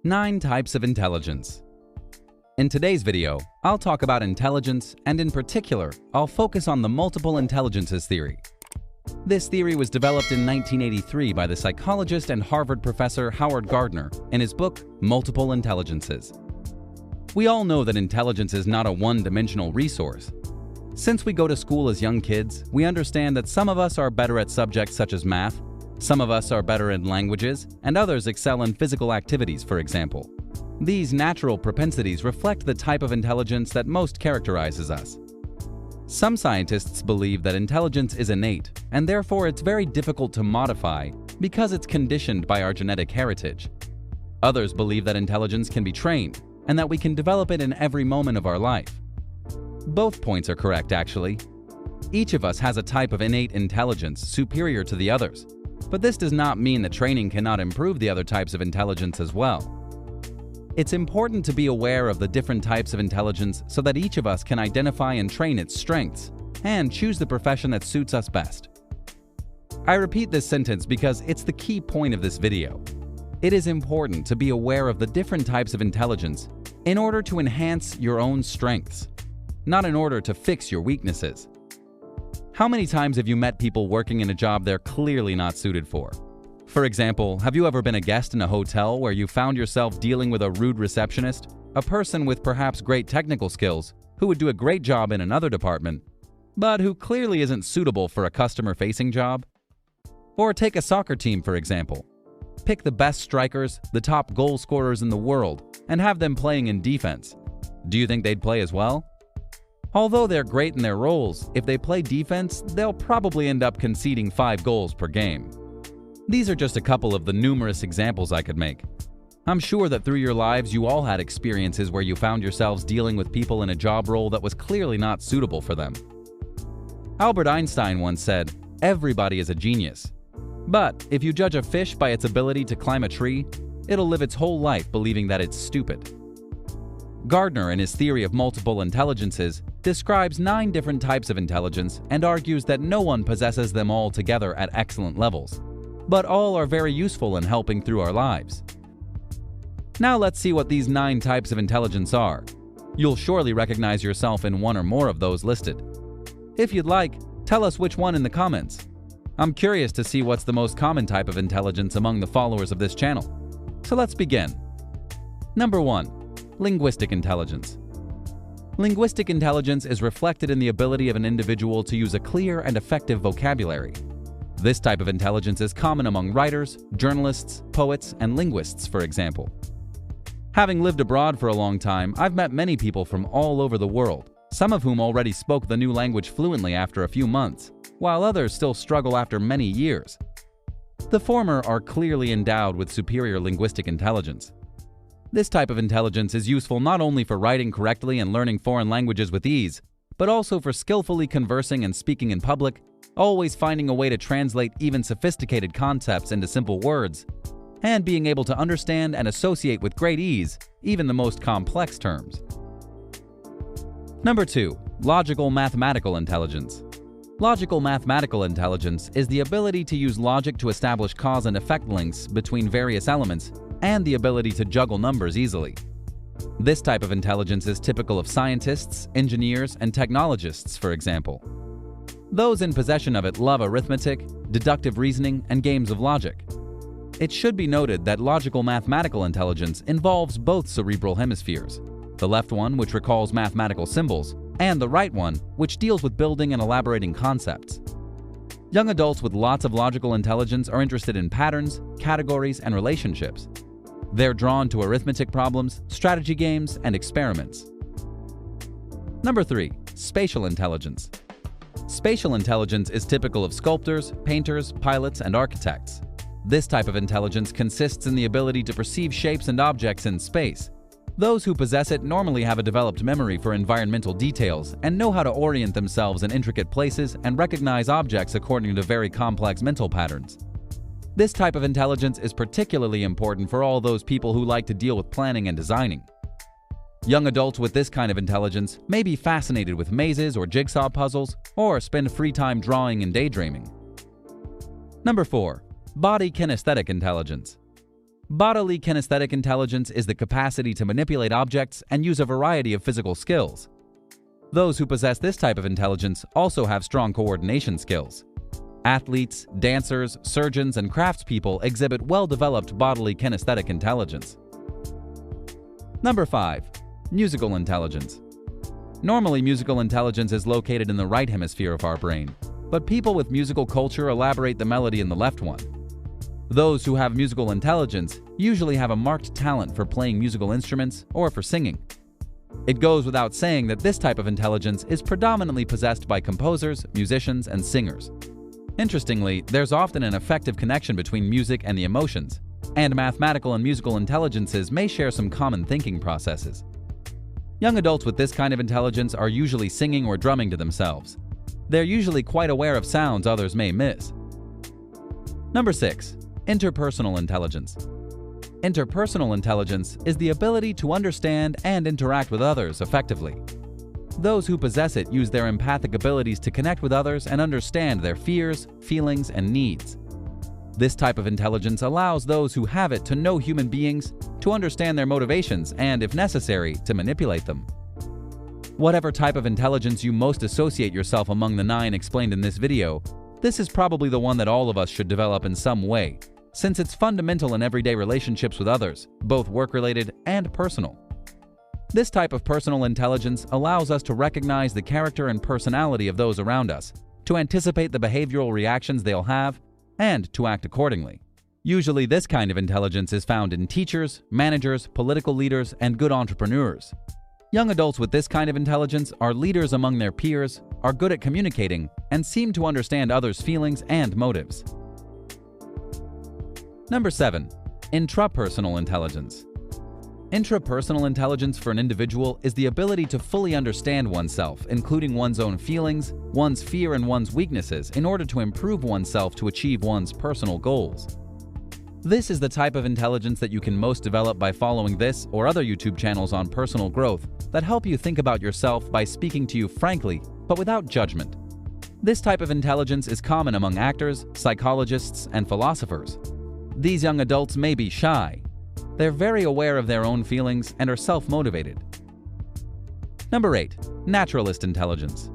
9 types of intelligence. In today's video, I'll talk about intelligence, and in particular, I'll focus on the multiple intelligences theory. This theory was developed in 1983 by the psychologist and Harvard professor Howard Gardner in his book, Multiple Intelligences. We all know that intelligence is not a one-dimensional resource. Since we go to school as young kids, we understand that some of us are better at subjects such as math, some of us are better in languages, and others excel in physical activities, for example. These natural propensities reflect the type of intelligence that most characterizes us. Some scientists believe that intelligence is innate, and therefore it's very difficult to modify because it's conditioned by our genetic heritage. Others believe that intelligence can be trained, and that we can develop it in every moment of our life. Both points are correct, actually. Each of us has a type of innate intelligence superior to the others, but this does not mean that training cannot improve the other types of intelligence as well. It's important to be aware of the different types of intelligence so that each of us can identify and train its strengths and choose the profession that suits us best. I repeat this sentence because it's the key point of this video. It is important to be aware of the different types of intelligence in order to enhance your own strengths, not in order to fix your weaknesses. How many times have you met people working in a job they're clearly not suited for? For example, have you ever been a guest in a hotel where you found yourself dealing with a rude receptionist, a person with perhaps great technical skills who would do a great job in another department, but who clearly isn't suitable for a customer-facing job? Or take a soccer team, for example. Pick the best strikers, the top goal scorers in the world, and have them playing in defense. Do you think they'd play as well? Although they're great in their roles, if they play defense, they'll probably end up conceding 5 goals per game. These are just a couple of the numerous examples I could make. I'm sure that through your lives you all had experiences where you found yourselves dealing with people in a job role that was clearly not suitable for them. Albert Einstein once said, "Everybody is a genius. But if you judge a fish by its ability to climb a tree, it'll live its whole life believing that it's stupid." Gardner, in his theory of multiple intelligences, describes 9 different types of intelligence and argues that no one possesses them all together at excellent levels, but all are very useful in helping through our lives. Now let's see what these 9 types of intelligence are. You'll surely recognize yourself in one or more of those listed. If you'd like, tell us which one in the comments. I'm curious to see what's the most common type of intelligence among the followers of this channel. So let's begin. Number 1. Linguistic intelligence. Linguistic intelligence is reflected in the ability of an individual to use a clear and effective vocabulary. This type of intelligence is common among writers, journalists, poets, and linguists, for example. Having lived abroad for a long time, I've met many people from all over the world, some of whom already spoke the new language fluently after a few months, while others still struggle after many years. The former are clearly endowed with superior linguistic intelligence. This type of intelligence is useful not only for writing correctly and learning foreign languages with ease, but also for skillfully conversing and speaking in public, always finding a way to translate even sophisticated concepts into simple words, and being able to understand and associate with great ease even the most complex terms. Number 2. Logical mathematical intelligence. Logical mathematical intelligence is the ability to use logic to establish cause and effect links between various elements and the ability to juggle numbers easily. This type of intelligence is typical of scientists, engineers, and technologists, for example. Those in possession of it love arithmetic, deductive reasoning, and games of logic. It should be noted that logical mathematical intelligence involves both cerebral hemispheres, the left one, which recalls mathematical symbols, and the right one, which deals with building and elaborating concepts. Young adults with lots of logical intelligence are interested in patterns, categories, and relationships. They're drawn to arithmetic problems, strategy games, and experiments. Number 3. Spatial intelligence. Spatial intelligence is typical of sculptors, painters, pilots, and architects. This type of intelligence consists in the ability to perceive shapes and objects in space. Those who possess it normally have a developed memory for environmental details and know how to orient themselves in intricate places and recognize objects according to very complex mental patterns. This type of intelligence is particularly important for all those people who like to deal with planning and designing. Young adults with this kind of intelligence may be fascinated with mazes or jigsaw puzzles, or spend free time drawing and daydreaming. Number 4. Body kinesthetic intelligence. Bodily kinesthetic intelligence is the capacity to manipulate objects and use a variety of physical skills. Those who possess this type of intelligence also have strong coordination skills. Athletes, dancers, surgeons, and craftspeople exhibit well-developed bodily kinesthetic intelligence. Number 5. Musical intelligence. Normally, musical intelligence is located in the right hemisphere of our brain, but people with musical culture elaborate the melody in the left one. Those who have musical intelligence usually have a marked talent for playing musical instruments or for singing. It goes without saying that this type of intelligence is predominantly possessed by composers, musicians, and singers. Interestingly, there's often an effective connection between music and the emotions, and mathematical and musical intelligences may share some common thinking processes. Young adults with this kind of intelligence are usually singing or drumming to themselves. They're usually quite aware of sounds others may miss. Number 6. Interpersonal intelligence. Interpersonal intelligence is the ability to understand and interact with others effectively. Those who possess it use their empathic abilities to connect with others and understand their fears, feelings, and needs. This type of intelligence allows those who have it to know human beings, to understand their motivations, and, if necessary, to manipulate them. Whatever type of intelligence you most associate yourself among the 9 explained in this video, this is probably the one that all of us should develop in some way, since it's fundamental in everyday relationships with others, both work-related and personal. This type of personal intelligence allows us to recognize the character and personality of those around us, to anticipate the behavioral reactions they'll have, and to act accordingly. Usually, this kind of intelligence is found in teachers, managers, political leaders, and good entrepreneurs. Young adults with this kind of intelligence are leaders among their peers, are good at communicating, and seem to understand others' feelings and motives. Number 7. Intrapersonal intelligence. Intrapersonal intelligence for an individual is the ability to fully understand oneself, including one's own feelings, one's fear, and one's weaknesses, in order to improve oneself to achieve one's personal goals. This is the type of intelligence that you can most develop by following this or other YouTube channels on personal growth that help you think about yourself by speaking to you frankly, but without judgment. This type of intelligence is common among actors, psychologists, and philosophers. These young adults may be shy. They're very aware of their own feelings and are self-motivated. Number 8. Naturalist intelligence.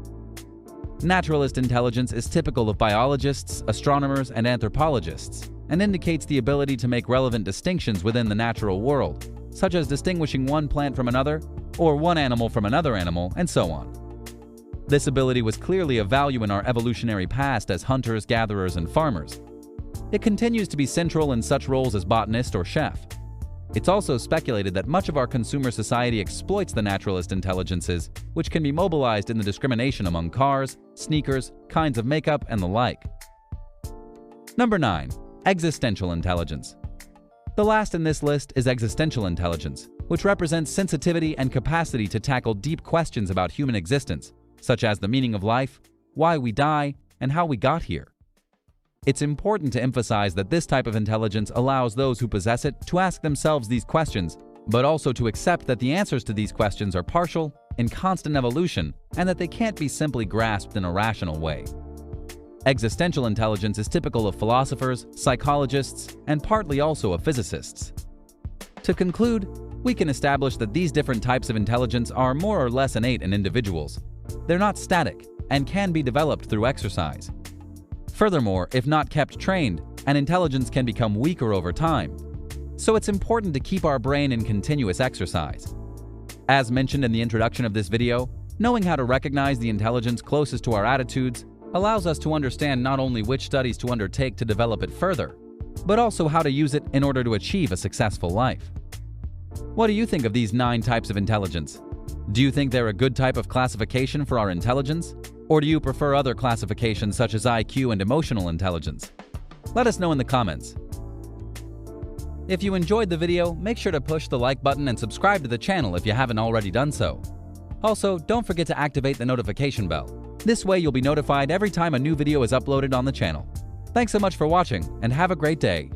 Naturalist intelligence is typical of biologists, astronomers, and anthropologists, and indicates the ability to make relevant distinctions within the natural world, such as distinguishing one plant from another, or one animal from another animal, and so on. This ability was clearly of value in our evolutionary past as hunters, gatherers, and farmers. It continues to be central in such roles as botanist or chef. It's also speculated that much of our consumer society exploits the naturalist intelligences, which can be mobilized in the discrimination among cars, sneakers, kinds of makeup, and the like. Number 9. Existential intelligence. The last in this list is existential intelligence, which represents sensitivity and capacity to tackle deep questions about human existence, such as the meaning of life, why we die, and how we got here. It's important to emphasize that this type of intelligence allows those who possess it to ask themselves these questions, but also to accept that the answers to these questions are partial, in constant evolution, and that they can't be simply grasped in a rational way. Existential intelligence is typical of philosophers, psychologists, and partly also of physicists. To conclude, we can establish that these different types of intelligence are more or less innate in individuals. They're not static and can be developed through exercise. Furthermore, if not kept trained, an intelligence can become weaker over time. So it's important to keep our brain in continuous exercise. As mentioned in the introduction of this video, knowing how to recognize the intelligence closest to our attitudes allows us to understand not only which studies to undertake to develop it further, but also how to use it in order to achieve a successful life. What do you think of these 9 types of intelligence? Do you think they're a good type of classification for our intelligence? Or do you prefer other classifications such as IQ and emotional intelligence? Let us know in the comments. If you enjoyed the video, make sure to push the like button and subscribe to the channel if you haven't already done so. Also, don't forget to activate the notification bell. This way you'll be notified every time a new video is uploaded on the channel. Thanks so much for watching, and have a great day.